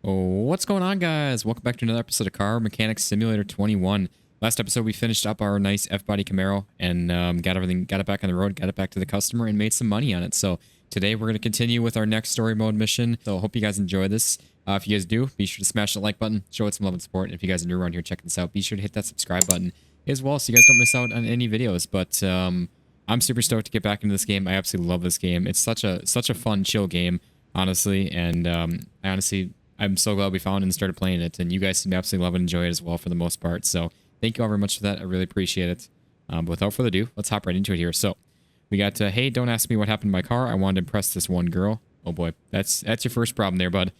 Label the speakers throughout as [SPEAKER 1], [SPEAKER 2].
[SPEAKER 1] Oh, what's going on, guys? Welcome back to another episode of Car Mechanics Simulator 21. Last episode, we finished up our nice F-body Camaro and got it back on the road, got it back to the customer, and made some money on it. So today, we're going to continue with our next story mode mission. So hope you guys enjoy this. If you guys do, be sure to smash the like button, show it some love and support. And if you guys are new around here checking this out, be sure to hit that subscribe button as well, so you guys don't miss out on any videos. But I'm super stoked to get back into this game. I absolutely love this game. It's such a fun, chill game, honestly, and I'm so glad we found it and started playing it, and you guys seem to absolutely love and enjoy it as well for the most part. So thank you all very much for that. I really appreciate it. But without further ado, let's hop right into it here. So we got, hey, don't ask me what happened to my car. I wanted to impress this one girl. Oh boy, that's your first problem there, bud.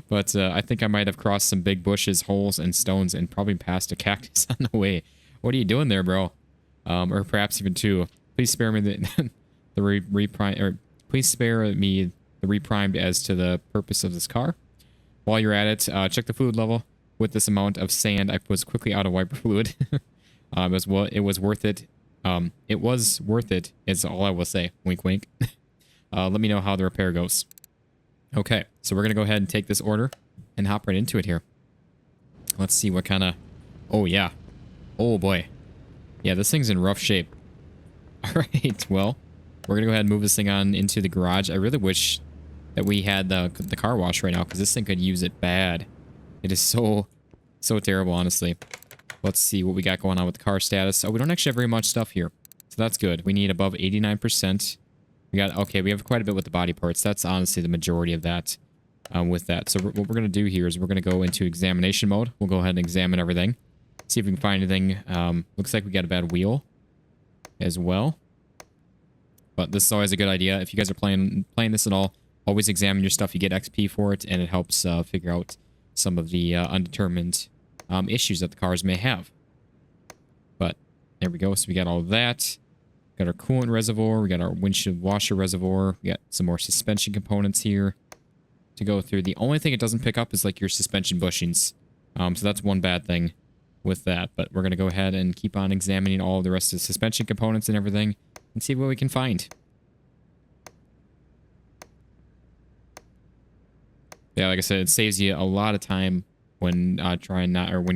[SPEAKER 1] But I think I might have crossed some big bushes, holes, and stones, and probably passed a cactus on the way. What are you doing there, bro? Or perhaps even two. Please spare me please spare me the reprimed as to the purpose of this car. While you're at it, check the fluid level. With this amount of sand, I was quickly out of wiper fluid. It was worth it. It was worth it, is all I will say. Wink, wink. Let me know how the repair goes. Okay, so we're going to go ahead and take this order and hop right into it here. Let's see what kind of... Oh, yeah. Oh, boy. Yeah, this thing's in rough shape. All right, well, we're going to go ahead and move this thing on into the garage. I really wish that we had the car wash right now, because this thing could use it bad. It is so terrible, honestly. Let's see what we got going on with the car status. Oh, we don't actually have very much stuff here, so that's good. We need above 89%. We have quite a bit with the body parts. That's honestly the majority of that with that. So what we're going to do here is we're going to go into examination mode. We'll go ahead and examine everything, see if we can find anything. Looks like we got a bad wheel as well. But this is always a good idea. If you guys are playing this at all, always examine your stuff. You get XP for it, and it helps figure out some of the undetermined issues that the cars may have. But there we go. So we got all that. Got our coolant reservoir. We got our windshield washer reservoir. We got some more suspension components here to go through. The only thing it doesn't pick up is like your suspension bushings. So that's one bad thing with that. But we're going to go ahead and keep on examining all the rest of the suspension components and everything and see what we can find. Yeah, like I said, it saves you a lot of time when you're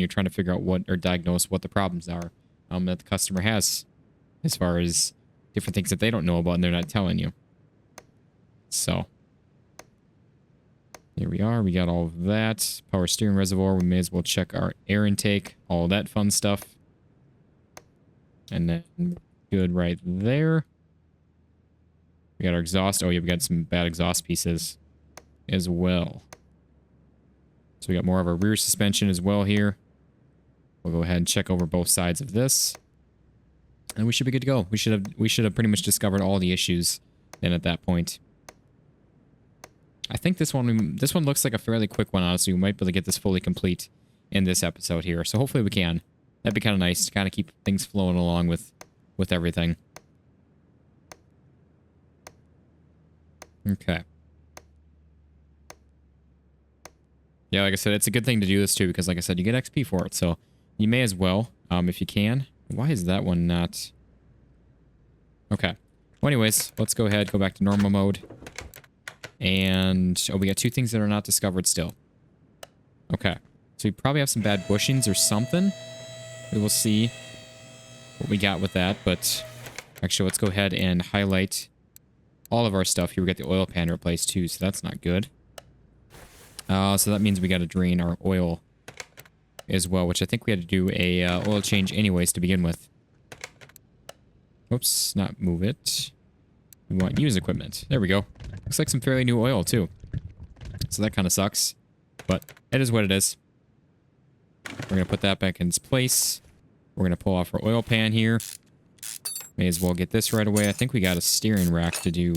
[SPEAKER 1] trying to figure out what or diagnose what the problems are that the customer has, as far as different things that they don't know about and they're not telling you. So here we are. We got all of that. Power steering reservoir. We may as well check our air intake. All that fun stuff. And then good right there. We got our exhaust. Oh yeah, we got some bad exhaust pieces as well. So we got more of our rear suspension as well here. We'll go ahead and check over both sides of this. And we should be good to go. We should have pretty much discovered all the issues then at that point. I think this one looks like a fairly quick one, honestly. We might be able to get this fully complete in this episode here. So hopefully we can. That'd be kind of nice to kind of keep things flowing along with everything. Okay. Yeah, like I said, it's a good thing to do this too, because like I said, you get XP for it. So you may as well, if you can. Why is that one not... Okay. Well, anyways, let's go ahead, go back to normal mode. And... Oh, we got two things that are not discovered still. Okay. So we probably have some bad bushings or something. We will see what we got with that. But actually, let's go ahead and highlight all of our stuff here. We got the oil pan replaced too, so that's not good. So that means we got to drain our oil as well, which I think we had to do a oil change anyways to begin with. Oops, not move it. We want used equipment. There we go. Looks like some fairly new oil too. So that kind of sucks, but it is what it is. We're going to put that back in its place. We're going to pull off our oil pan here. May as well get this right away. I think we got a steering rack to do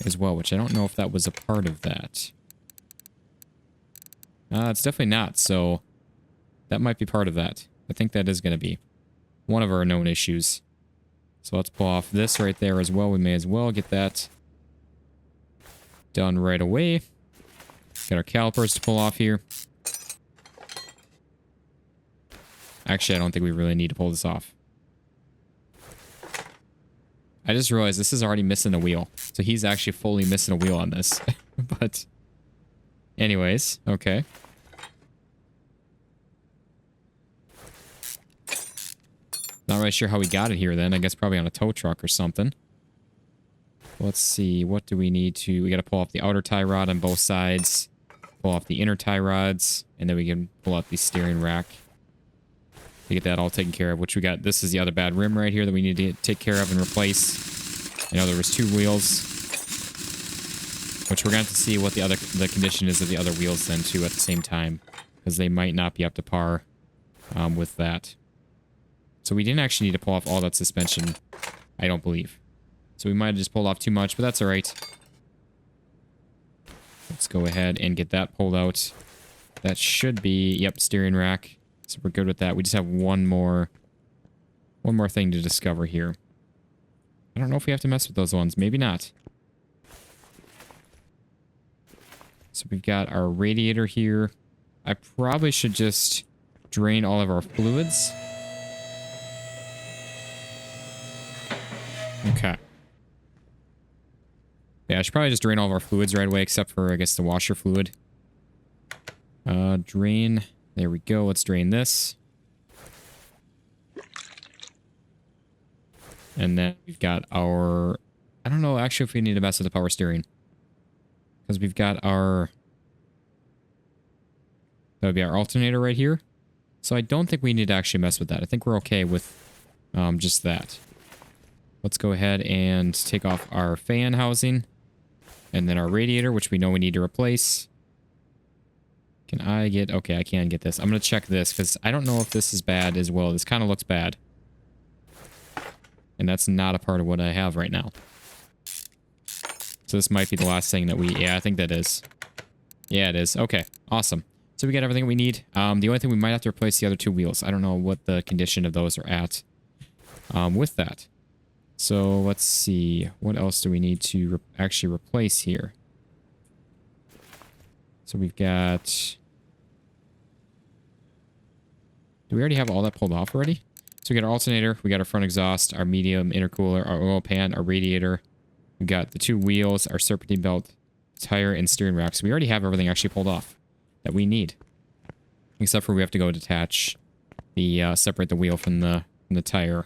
[SPEAKER 1] as well, which I don't know if that was a part of that. It's definitely not, so that might be part of that. I think that is going to be one of our known issues. So let's pull off this right there as well. We may as well get that done right away. Got our calipers to pull off here. Actually, I don't think we really need to pull this off. I just realized this is already missing a wheel. So he's actually fully missing a wheel on this. But Anyways, okay. Not really sure how we got it here then. I guess probably on a tow truck or something. Let's see. What do we need to... We got to pull off the outer tie rod on both sides. Pull off the inner tie rods. And then we can pull out the steering rack to get that all taken care of. Which we got... This is the other bad rim right here that we need to take care of and replace. I know there was 2 wheels. Which we're going to have to see what the condition is of the other wheels then too at the same time. Because they might not be up to par with that. So we didn't actually need to pull off all that suspension, I don't believe. So we might have just pulled off too much, but that's all right. Let's go ahead and get that pulled out. That should be, yep, steering rack. So we're good with that. We just have one more thing to discover here. I don't know if we have to mess with those ones. Maybe not. So we've got our radiator here. I probably should just drain all of our fluids. Okay. Yeah, I should probably just drain all of our fluids right away, except for, I guess, the washer fluid. Drain. There we go. Let's drain this. And then we've got our... I don't know, actually, if we need to mess with the power steering. Because we've got our... That would be our alternator right here. So I don't think we need to actually mess with that. I think we're okay with just that. Let's go ahead and take off our fan housing. And then our radiator, which we know we need to replace. Can I get... Okay, I can get this. I'm going to check this, because I don't know if this is bad as well. This kind of looks bad. And that's not a part of what I have right now. So this might be the last thing that we... Yeah, I think that is. Yeah, it is. Okay, awesome. So we got everything we need. The only thing we might have to replace the other 2 wheels. I don't know what the condition of those are at with that. So let's see. What else do we need to actually replace here? So we've got... Do we already have all that pulled off already? So we got our alternator, we got our front exhaust, our medium intercooler, our oil pan, our radiator. We've got the 2 wheels, our serpentine belt, tire, and steering rack. So we already have everything actually pulled off that we need. Except for we have to go detach the, separate the wheel from the tire.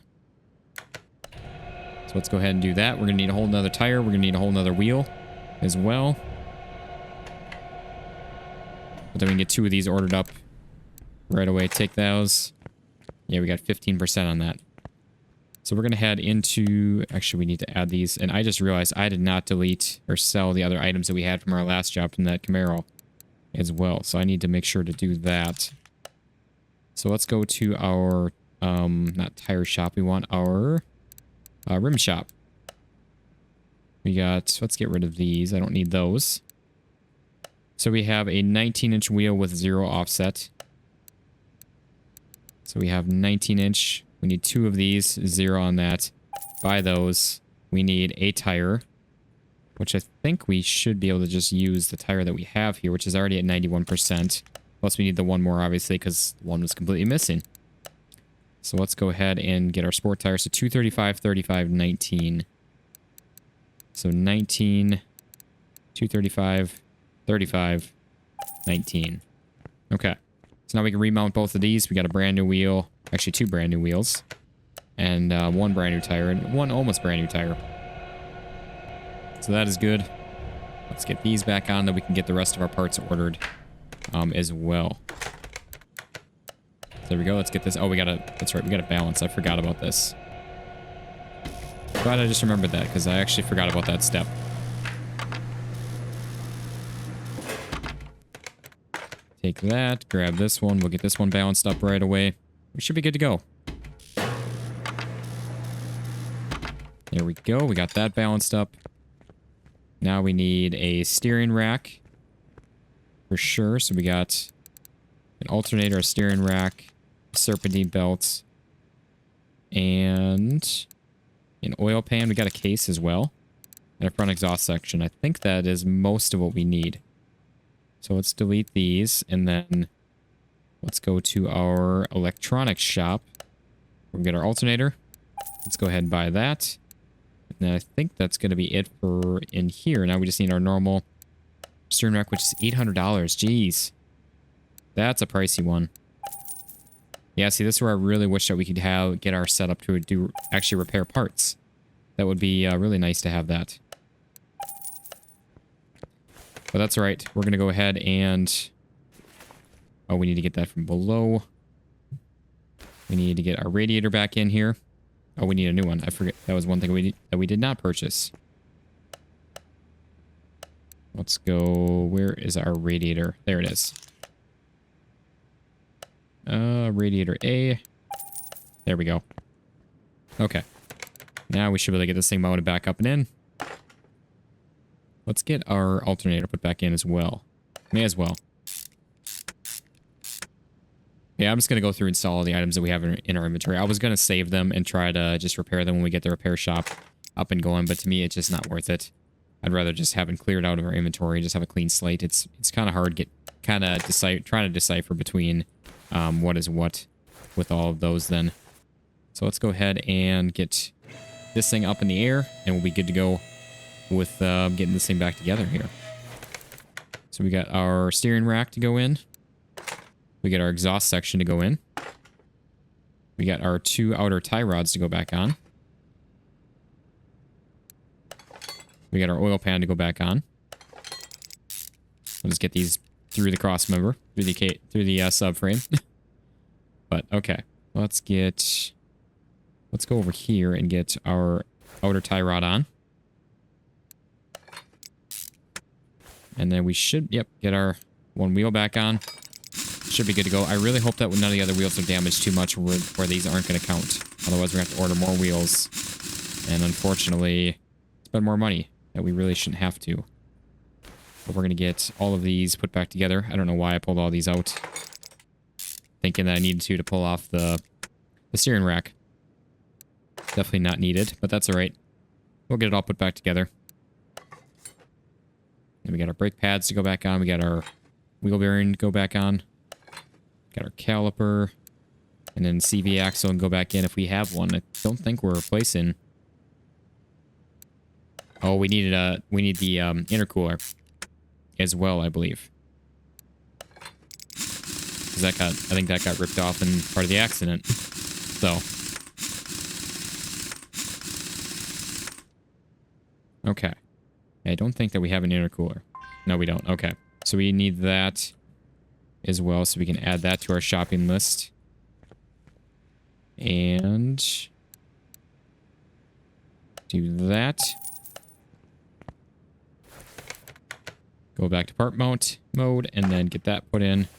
[SPEAKER 1] So let's go ahead and do that. We're going to need a whole nother tire. We're going to need a whole nother wheel as well. But then we can get 2 of these ordered up right away. Take those. Yeah, we got 15% on that. So we're going to head into... Actually, we need to add these. And I just realized I did not delete or sell the other items that we had from our last job from that Camaro as well. So I need to make sure to do that. So let's go to our... not tire shop. We want our... rim shop. We got... Let's get rid of these. I don't need those. So we have a 19-inch wheel with 0 offset. So we have 19-inch. We need 2 of these. 0 on that. Buy those. We need a tire. Which I think we should be able to just use the tire that we have here, which is already at 91%. Plus we need the one more, obviously, because one was completely missing. So let's go ahead and get our sport tire. So 235, 35, 19. So 19, 235, 35, 19. Okay. So now we can remount both of these. We got a brand new wheel. Actually, 2 brand new wheels. And 1 brand new tire. And 1 almost brand new tire. So that is good. Let's get these back on, that we can get the rest of our parts ordered as well. So there we go. Let's get this. Oh, we gotta... That's right. We gotta balance. I forgot about this. Glad I just remembered that, because I actually forgot about that step. Take that. Grab this one. We'll get this one balanced up right away. We should be good to go. There we go. We got that balanced up. Now we need a steering rack. For sure. So we got an alternator, a steering rack, a serpentine belt, and an oil pan. We got a case as well. And a front exhaust section. I think that is most of what we need. So let's delete these, and then let's go to our electronics shop. We'll get our alternator. Let's go ahead and buy that. And I think that's going to be it for in here. Now we just need our normal steering rack, which is $800. Jeez. That's a pricey one. Yeah, see, this is where I really wish that we could get our setup to actually repair parts. That would be really nice to have that. But that's all right. We're going to go ahead and... Oh, we need to get that from below. We need to get our radiator back in here. Oh, we need a new one. I forget. That was one thing that we did not purchase. Let's go... Where is our radiator? There it is. Radiator A. There we go. Okay. Now we should be able to get this thing mounted back up and in. Let's get our alternator put back in as well. May as well. Yeah, I'm just going to go through and install all the items that we have in our inventory. I was going to save them and try to just repair them when we get the repair shop up and going, but to me, it's just not worth it. I'd rather just have it cleared out of our inventory, just have a clean slate. It's kind of hard trying to decipher between what is what with all of those then. So let's go ahead and get this thing up in the air, and we'll be good to go with getting this thing back together here. So we got our steering rack to go in. We got our exhaust section to go in. We got our 2 outer tie rods to go back on. We got our oil pan to go back on. We'll just get these through the cross member, through the subframe. But okay, let's go over here and get our outer tie rod on. And then we should, get our one wheel back on. Should be good to go. I really hope that none of the other wheels are damaged too much where these aren't going to count. Otherwise, we're going to have to order more wheels. And unfortunately, spend more money that we really shouldn't have to. But we're going to get all of these put back together. I don't know why I pulled all these out. Thinking that I needed to pull off the steering rack. Definitely not needed, but that's all right. We'll get it all put back together. And we got our brake pads to go back on. We got our wheel bearing to go back on. Got our caliper. And then CV axle and go back in if we have one. I don't think we're replacing. Oh, we need the intercooler as well, I believe. Because I think that got ripped off in part of the accident. So. Okay. I don't think that we have an intercooler. No, we don't. Okay. So we need that as well, so we can add that to our shopping list. And do that. Go back to part mount mode and then get that put in.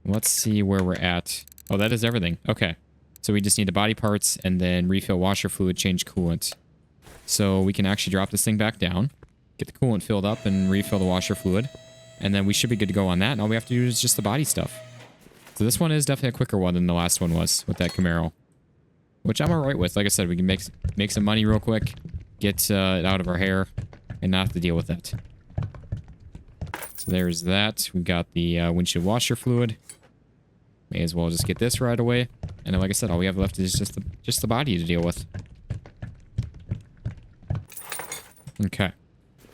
[SPEAKER 1] Let's see where we're at. Oh, that is everything. Okay. So we just need the body parts and then refill washer fluid, change coolant. So we can actually drop this thing back down, get the coolant filled up and refill the washer fluid. And then we should be good to go on that. And all we have to do is just the body stuff. So this one is definitely a quicker one than the last one was with that Camaro. Which I'm alright with. Like I said, we can make some money real quick. Get it out of our hair. And not have to deal with that. So there's that. We've got the windshield washer fluid. May as well just get this right away. And then, like I said, all we have left is just the body to deal with. Okay.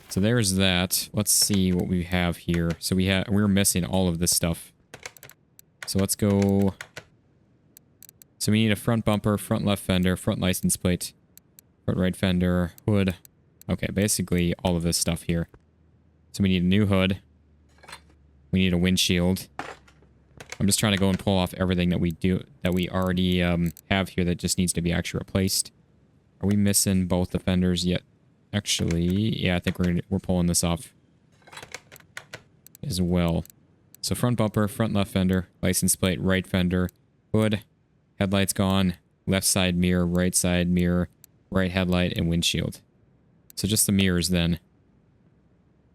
[SPEAKER 1] So there's that. Let's see what we have here. So we're missing all of this stuff. So let's go. So we need a front bumper, front left fender, front license plate, front right fender, hood. Okay, basically all of this stuff here. So we need a new hood. We need a windshield. I'm just trying to go and pull off everything that we already have here that just needs to be actually replaced. Are we missing both the fenders yet? Actually, yeah, I think we're pulling this off as well. So front bumper, front left fender, license plate, right fender, hood, headlights gone, left side mirror, right side mirror, right headlight, and windshield. So just the mirrors then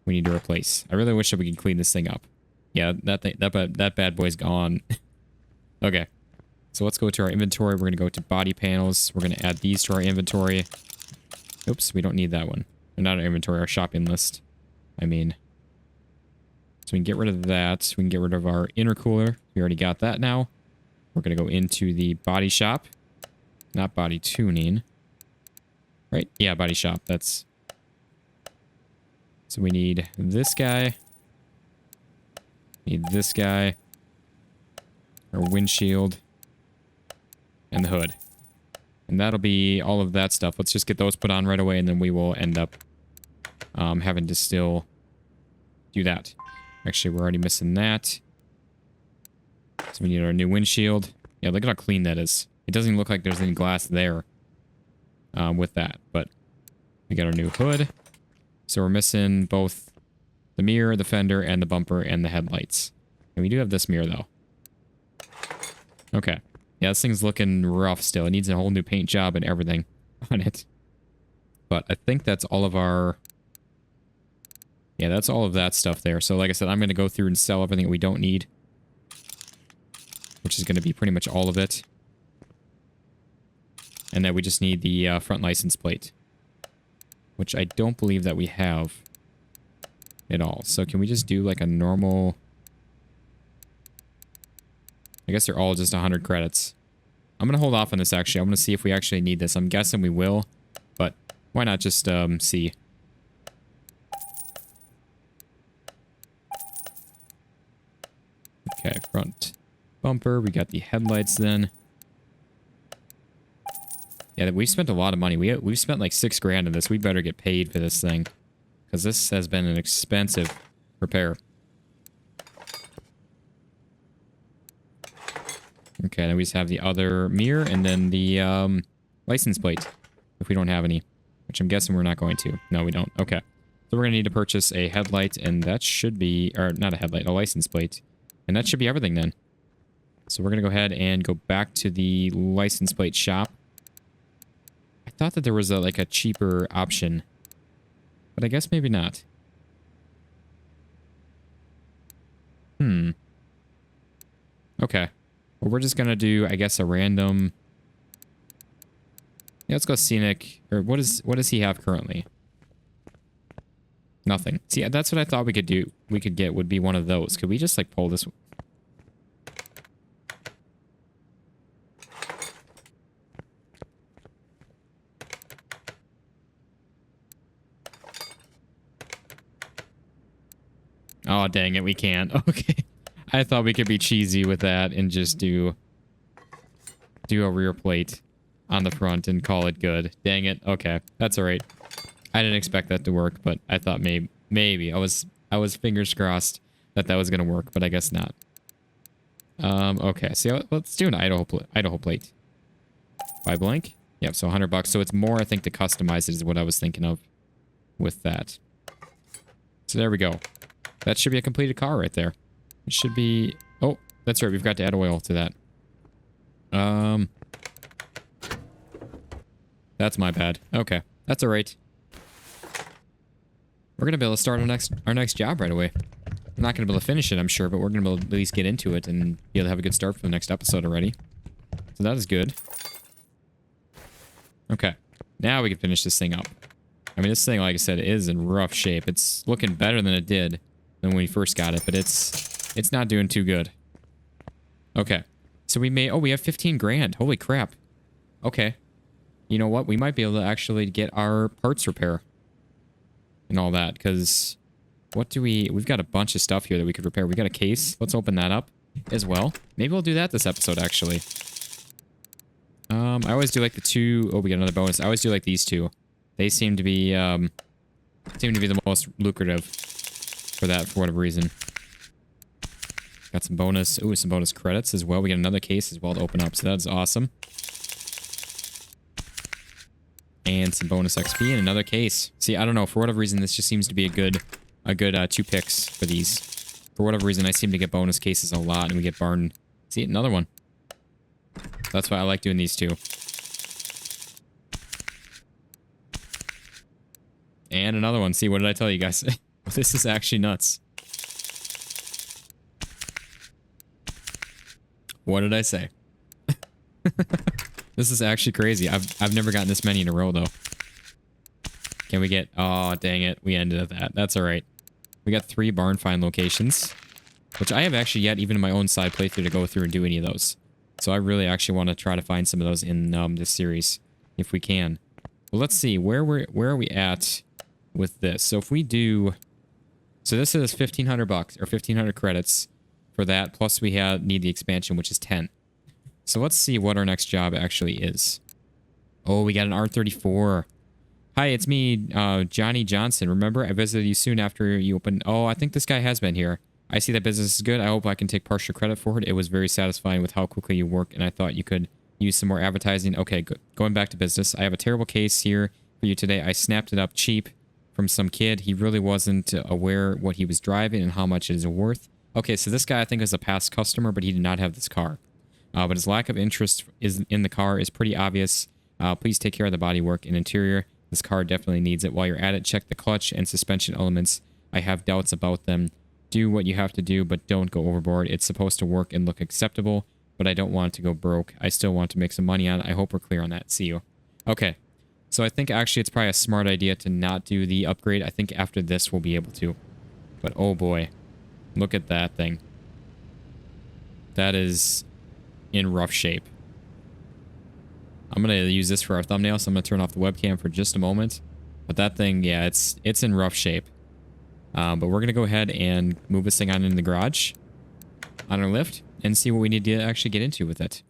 [SPEAKER 1] we need to replace. I really wish that we could clean this thing up. Yeah, that bad boy's gone. Okay. So let's go to our inventory. We're going to go to body panels. We're going to add these to our inventory. Oops, we don't need that one. Or not our inventory, our shopping list. I mean. So we can get rid of that. We can get rid of our intercooler. We already got that now. We're going to go into the body shop. Not body tuning. Right? Yeah, body shop. That's... So we need this guy. Need this guy. Our windshield. And the hood. And that'll be all of that stuff. Let's just get those put on right away, and then we will end up having to still do that. Actually, we're already missing that. So we need our new windshield. Yeah, look at how clean that is. It doesn't even look like there's any glass there with that. But we got our new hood. So we're missing both the mirror, the fender, and the bumper, and the headlights. And we do have this mirror, though. Okay. Yeah, this thing's looking rough still. It needs a whole new paint job and everything on it. But I think that's all of our... Yeah, that's all of that stuff there. So like I said, I'm going to go through and sell everything that we don't need. Which is going to be pretty much all of it. And then we just need the front license plate. Which I don't believe that we have at all. So can we just do like a normal... I guess they're all just 100 credits. I'm going to hold off on this, actually. I'm going to see if we actually need this. I'm guessing we will, but why not just see? Okay, front bumper. We got the headlights then. Yeah, we've spent a lot of money. We've spent like $6 grand on this. We better get paid for this thing, because this has been an expensive repair. Okay, then we just have the other mirror and then the license plate, if we don't have any, which I'm guessing we're not going to. No, we don't. Okay. So we're going to need to purchase a headlight, and that should be, or not a headlight, a license plate. And that should be everything then. So we're going to go ahead and go back to the license plate shop. I thought that there was like a cheaper option, but I guess maybe not. Okay. Well, we're just gonna do, I guess, a random... Yeah, let's go scenic. Or what does he have currently? Nothing. See, that's what I thought we could do. We could get would be one of those. Could we just, like, pull this... Oh, dang it, we can't. Okay. I thought we could be cheesy with that and just do a rear plate on the front and call it good. Dang it. Okay, that's all right. I didn't expect that to work, but I thought maybe. I was fingers crossed that was gonna work, but I guess not. Okay. So let's do an Idaho plate. By blank. Yep. So $100. So it's more, I think, to customize it is what I was thinking of with that. So there we go. That should be a completed car right there. It should be... Oh, that's right. We've got to add oil to that. That's my bad. Okay. That's all right. We're going to be able to start our next job right away. I'm not going to be able to finish it, I'm sure, but we're going to be able to at least get into it and be able to have a good start for the next episode already. So that is good. Okay. Now we can finish this thing up. I mean, this thing, like I said, is in rough shape. It's looking better than it did when we first got it, but it's not doing too good. Okay. So we have 15 grand. Holy crap. Okay. You know what? We might be able to actually get our parts repair and all that, because we've got a bunch of stuff here that we could repair. We got a case. Let's open that up as well. Maybe we'll do that this episode, actually. I always do like the two. Oh, we got another bonus. I always do like these two. They seem to be the most lucrative for that, for whatever reason. Got some bonus credits as well. We got another case as well to open up, so that's awesome. And some bonus XP and another case. See, I don't know, for whatever reason, this just seems to be a good 2 picks for these. For whatever reason, I seem to get bonus cases a lot, and we get barn. See, another one. That's why I like doing these two. And another one. See, what did I tell you guys? This is actually nuts. What did I say? This is actually crazy. I've never gotten this many in a row, though. Can we get... Oh, dang it. We ended at that. That's all right. We got 3 barn find locations, which I have actually yet, even in my own side playthrough, to go through and do any of those. So I really actually want to try to find some of those in this series, if we can. Well, let's see. Where are we at with this? So if we do... So this is $1,500 or 1,500 credits. for that. Plus we need the expansion, which is 10. So let's see what our next job actually is. Oh, we got an R34. Hi, it's me, Johnny Johnson. Remember, I visited you soon after you opened... Oh, I think this guy has been here. I see that business is good. I hope I can take partial credit for it. It was very satisfying with how quickly you work, and I thought you could use some more advertising. Okay, good. Going back to business. I have a terrible case here for you today. I snapped it up cheap from some kid. He really wasn't aware what he was driving and how much it is worth. Okay, so this guy I think is a past customer, but he did not have this car. But his lack of interest in the car is pretty obvious. Please take care of the bodywork and interior. This car definitely needs it. While you're at it, check the clutch and suspension elements. I have doubts about them. Do what you have to do, but don't go overboard. It's supposed to work and look acceptable, but I don't want it to go broke. I still want to make some money on it. I hope we're clear on that. See you. Okay. So I think actually it's probably a smart idea to not do the upgrade. I think after this we'll be able to. But oh boy. Look at that thing. That is in rough shape. I'm going to use this for our thumbnail, so I'm going to turn off the webcam for just a moment. But that thing, yeah, it's in rough shape. But we're going to go ahead and move this thing on into the garage on our lift and see what we need to actually get into with it.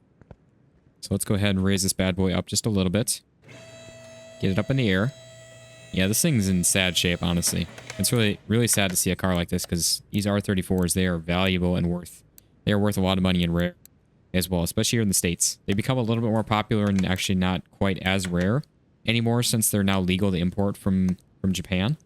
[SPEAKER 1] So let's go ahead and raise this bad boy up just a little bit. Get it up in the air. Yeah, this thing's in sad shape, honestly. It's really, really sad to see a car like this because these R34s, they are valuable and they are worth a lot of money and rare as well, especially here in the States. They become a little bit more popular and actually not quite as rare anymore since they're now legal to import from Japan.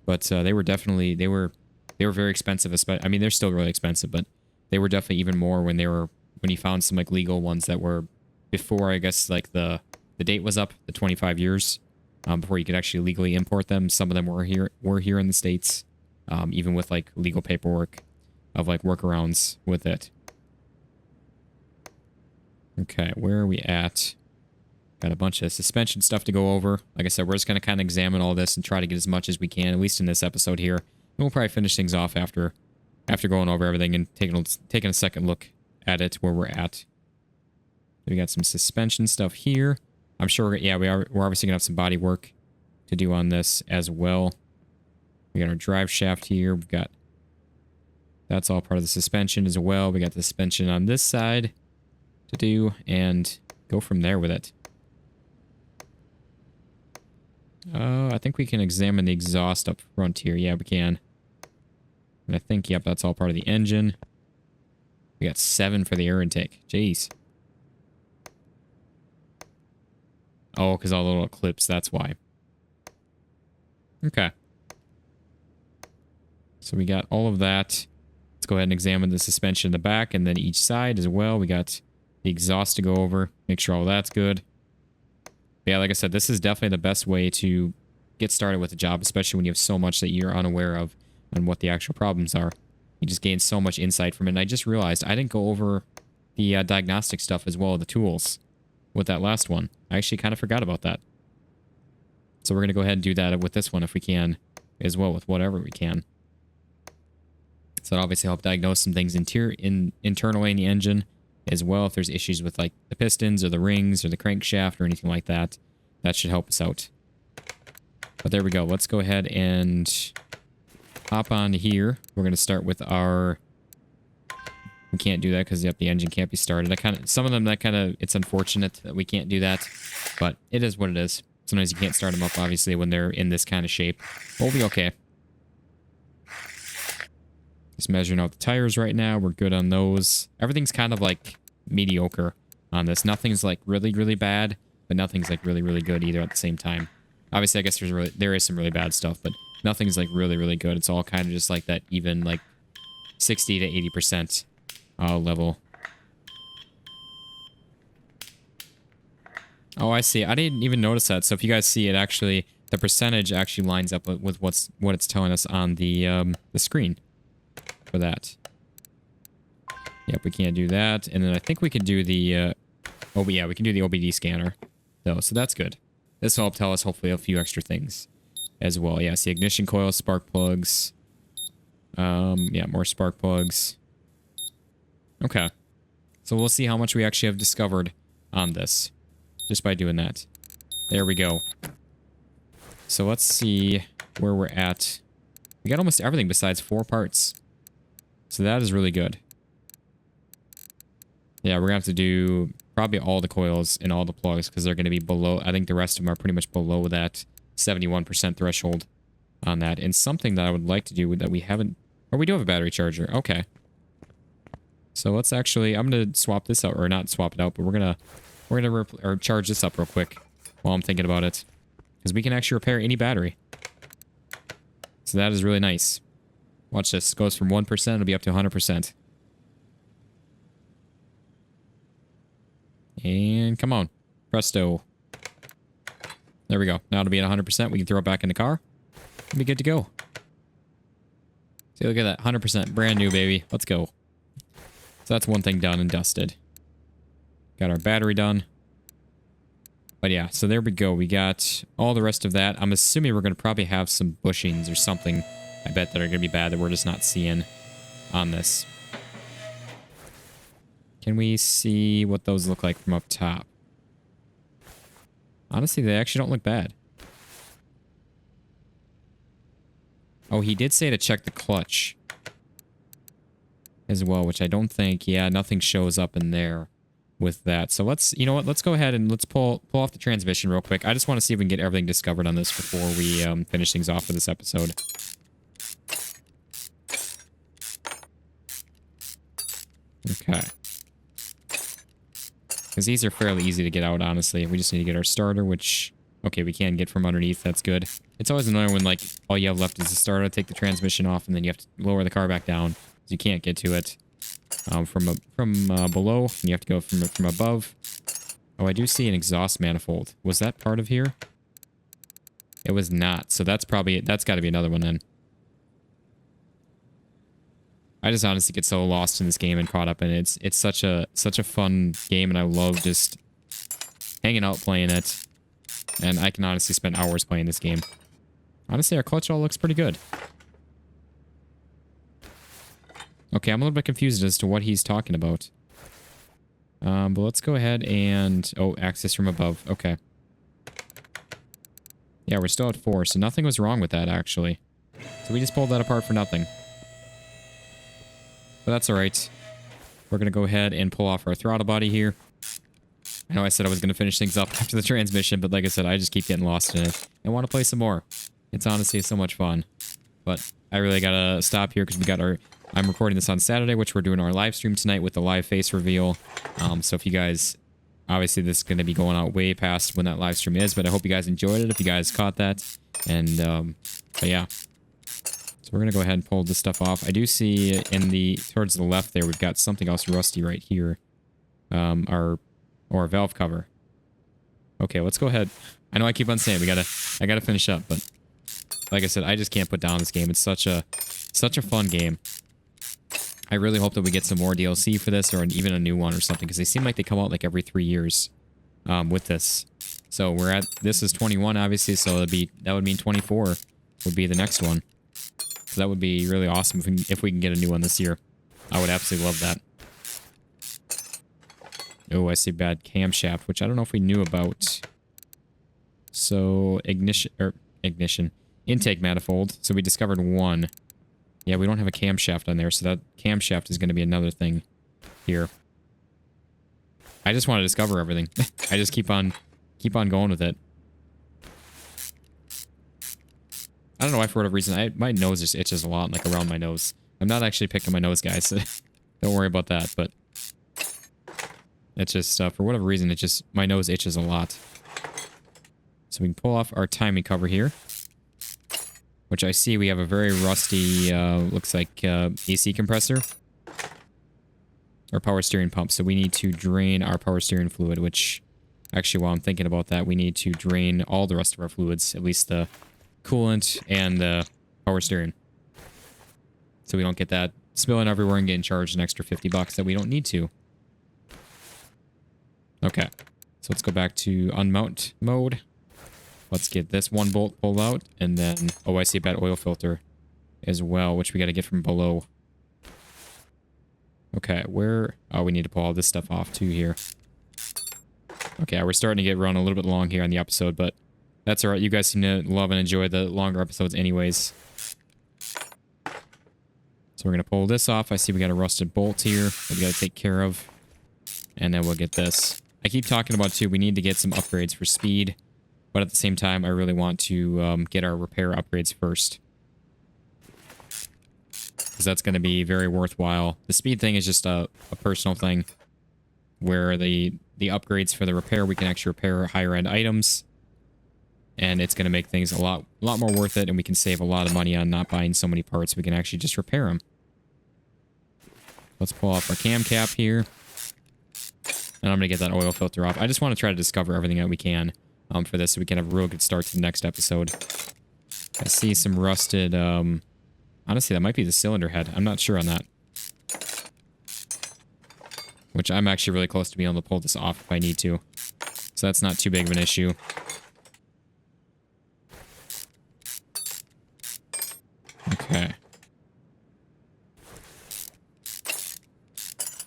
[SPEAKER 1] But they were definitely, they were very expensive. I mean, they're still really expensive, but they were definitely even more when you found some like legal ones that were before, I guess, like the date was up, the 25 years, before you could actually legally import them. Some of them were here in the States, even with like legal paperwork of like workarounds with it. Okay, where are we at? Got a bunch of suspension stuff to go over. Like I said, we're just going to kind of examine all this and try to get as much as we can, at least in this episode here. And we'll probably finish things off after going over everything and taking a second look at it, where we're at. We got some suspension stuff here. I'm sure, yeah, we're obviously going to have some body work to do on this as well. We got our drive shaft here. We've got... That's all part of the suspension as well. We got the suspension on this side to do, and go from there with it. I think we can examine the exhaust up front here. Yeah, we can. And I think, yep, that's all part of the engine. We got 7 for the air intake. Jeez. Oh, because all the little clips, that's why. Okay. So we got all of that. Let's go ahead and examine the suspension in the back and then each side as well. We got the exhaust to go over. Make sure all that's good. But yeah, like I said, this is definitely the best way to get started with a job, especially when you have so much that you're unaware of and what the actual problems are. You just gain so much insight from it. And I just realized I didn't go over the diagnostic stuff as well, the tools, with that last one. I actually kind of forgot about that. So we're going to go ahead and do that with this one if we can, as well, with whatever we can. So that obviously help diagnose some things internally in the engine as well. If there's issues with like the pistons or the rings or the crankshaft or anything like that, that should help us out. But there we go. Let's go ahead and hop on here. We're going to start with our... We can't do that because, yep, the engine can't be started. Some of them, it's unfortunate that we can't do that, but it is what it is. Sometimes you can't start them up, obviously, when they're in this kind of shape. We'll be okay. Just measuring out the tires right now. We're good on those. Everything's kind of like mediocre on this. Nothing's like really, really bad, but nothing's like really, really good either at the same time. Obviously, I guess there is some really bad stuff, but nothing's like really, really good. It's all kind of just like that even like 60 to 80% level. Oh, I see. I didn't even notice that. So if you guys see it, actually, the percentage actually lines up with what it's telling us on the screen for that. Yep, we can't do that. And then I think we can do the... oh, yeah, we can do the OBD scanner, though. So that's good. This will help tell us, hopefully, a few extra things as well. Yeah, see, ignition coil, spark plugs. Yeah, more spark plugs. Okay. So we'll see how much we actually have discovered on this, just by doing that. There we go. So let's see where we're at. We got almost everything besides 4 parts. So that is really good. Yeah, we're gonna have to do probably all the coils and all the plugs because they're gonna be below. I think the rest of them are pretty much below that 71% threshold on that. And something that I would like to do that we haven't, or we do have a battery charger. Okay. So let's actually, I'm gonna swap this out, or not swap it out, but we're gonna or charge this up real quick while I'm thinking about it, because we can actually repair any battery. So that is really nice. Watch this. It goes from 1%, it'll be up to 100%. And come on. Presto. There we go. Now it'll be at 100%. We can throw it back in the car. It'll be good to go. See, look at that. 100%. Brand new, baby. Let's go. So that's one thing done and dusted. Got our battery done. But yeah, so there we go. We got all the rest of that. I'm assuming we're going to probably have some bushings or something, I bet, that are going to be bad that we're just not seeing on this. Can we see what those look like from up top? Honestly, they actually don't look bad. Oh, he did say to check the clutch as well, which I don't think, yeah, nothing shows up in there with that. So let's, you know what, let's go ahead and let's pull off the transmission real quick. I just want to see if we can get everything discovered on this before we finish things off for this episode. Okay. Because these are fairly easy to get out, honestly. We just need to get our starter, which, okay, we can get from underneath. That's good. It's always annoying when, like, all you have left is the starter, take the transmission off, and then you have to lower the car back down. You can't get to it from below, and you have to go from above. Oh, I do see an exhaust manifold. Was that part of here? It was not. So that's probably, that's got to be another one then. I just honestly get so lost in this game and caught up in it. It's such a fun game, and I love just hanging out playing it. And I can honestly spend hours playing this game. Honestly, our clutch all looks pretty good. Okay, I'm a little bit confused as to what he's talking about. But let's go ahead and... Oh, access from above. Okay. Yeah, we're still at 4, so nothing was wrong with that, actually. So we just pulled that apart for nothing. But that's alright. We're going to go ahead and pull off our throttle body here. I know I said I was going to finish things up after the transmission, but like I said, I just keep getting lost in it. I want to play some more. It's honestly so much fun. But I really got to stop here because we got our... I'm recording this on Saturday, which we're doing our live stream tonight with the live face reveal. So if you guys... Obviously, this is going to be going out way past when that live stream is, but I hope you guys enjoyed it, if you guys caught that. And, but yeah. So we're going to go ahead and pull this stuff off. I do see in the... Towards the left there, we've got something else rusty right here. Our valve cover. Okay, let's go ahead. I know I keep on saying I gotta finish up, but... Like I said, I just can't put down this game. It's such a fun game. I really hope that we get some more DLC for this, or even a new one or something, because they seem like they come out like every 3 years with this. So we're at, this is 21 obviously, so that would mean 24 would be the next one. So that would be really awesome if we can get a new one this year. I would absolutely love that. Oh, I see bad camshaft, which I don't know if we knew about. So ignition, intake manifold. So we discovered one. Yeah, we don't have a camshaft on there, so that camshaft is going to be another thing here. I just want to discover everything. I just keep on going with it. I don't know why, for whatever reason, my nose just itches a lot, like around my nose. I'm not actually picking my nose, guys, so don't worry about that, but it's just, for whatever reason, my nose itches a lot. So we can pull off our timing cover here. Which I see we have a very rusty, looks like AC compressor. Or power steering pump. So we need to drain our power steering fluid, which actually while I'm thinking about that, we need to drain all the rest of our fluids. At least the coolant and the power steering. So we don't get that spilling everywhere and getting charged an extra $50 that we don't need to. Okay. So let's go back to unmount mode. Let's get this one bolt pulled out, and then... Oh, I see a bad oil filter as well, which we got to get from below. Okay, where... Oh, we need to pull all this stuff off, too, here. Okay, we're starting to run a little bit long here on the episode, but that's alright. You guys seem to love and enjoy the longer episodes anyways. So we're going to pull this off. I see we got a rusted bolt here that we got to take care of. And then we'll get this. I keep talking about, too, we need to get some upgrades for speed. But at the same time, I really want to get our repair upgrades first. Because that's going to be very worthwhile. The speed thing is just a personal thing. Where the upgrades for the repair, we can actually repair higher end items. And it's going to make things a lot more worth it. And we can save a lot of money on not buying so many parts. We can actually just repair them. Let's pull off our cam cap here. And I'm going to get that oil filter off. I just want to try to discover everything that we can for this so we can have a real good start to the next episode. I see some rusted... honestly, that might be the cylinder head. I'm not sure on that. Which I'm actually really close to being able to pull this off if I need to. So that's not too big of an issue. Okay.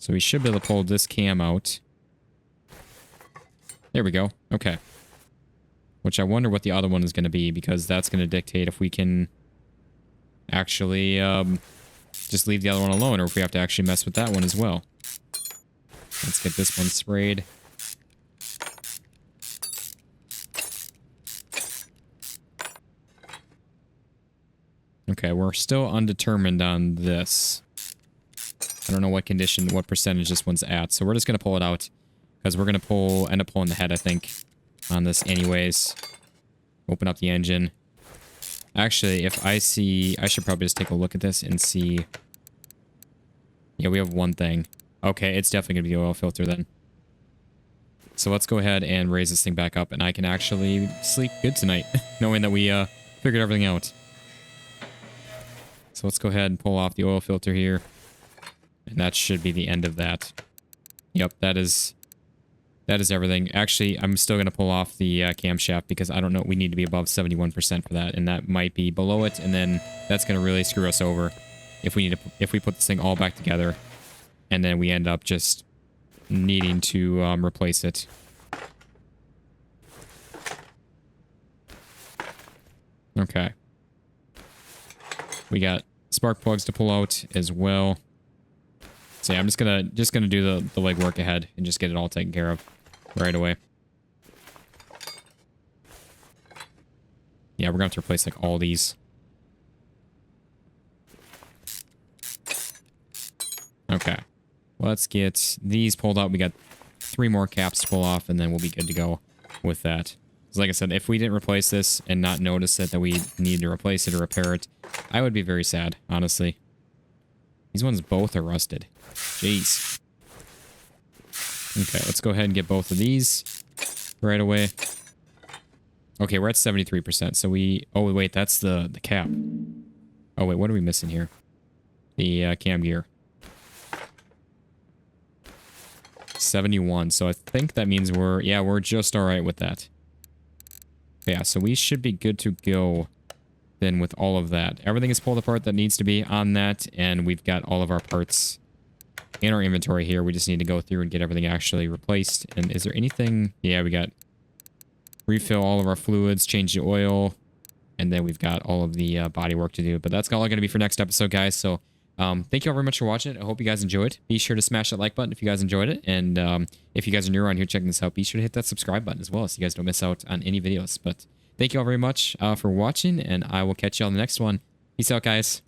[SPEAKER 1] So we should be able to pull this cam out. There we go. Okay. Which I wonder what the other one is going to be, because that's going to dictate if we can actually just leave the other one alone, or if we have to actually mess with that one as well. Let's get this one sprayed. Okay, we're still undetermined on this. I don't know what condition, what percentage this one's at, so we're just going to pull it out. Because we're going to end up pulling the head, I think, on this anyways. Open up the engine. Actually, if I see... I should probably just take a look at this and see... Yeah, we have one thing. Okay, it's definitely going to be the oil filter then. So let's go ahead and raise this thing back up, and I can actually sleep good tonight, knowing that we figured everything out. So let's go ahead and pull off the oil filter here. And that should be the end of that. Yep, that is everything. Actually, I'm still going to pull off the camshaft because I don't know. We need to be above 71% for that, and that might be below it, and then that's going to really screw us over if we put this thing all back together, and then we end up just needing to replace it. Okay. We got spark plugs to pull out as well. So yeah, I'm just gonna do the legwork ahead and just get it all taken care of right away. Yeah, we're gonna have to replace like all these. Okay. Let's get these pulled out. We got 3 more caps to pull off, and then we'll be good to go with that. Because like I said, if we didn't replace this and not notice it, that we need to replace it or repair it, I would be very sad, honestly. These ones both are rusted. Jeez. Okay, let's go ahead and get both of these right away. Okay, we're at 73%, so we... Oh, wait, that's the cap. Oh, wait, what are we missing here? The cam gear. 71, so I think that means we're just alright with that. Yeah, so we should be good to go then with all of that. Everything is pulled apart that needs to be on that, and we've got all of our parts in our inventory here. We just need to go through and get everything actually replaced. And is there anything... Yeah, we got... Refill all of our fluids, change the oil, and then we've got all of the body work to do. But that's all going to be for next episode, guys. So thank you all very much for watching it. I hope you guys enjoyed. Be sure to smash that like button if you guys enjoyed it. And if you guys are new around here checking this out, be sure to hit that subscribe button as well so you guys don't miss out on any videos. But thank you all very much for watching, and I will catch you on the next one. Peace out, guys.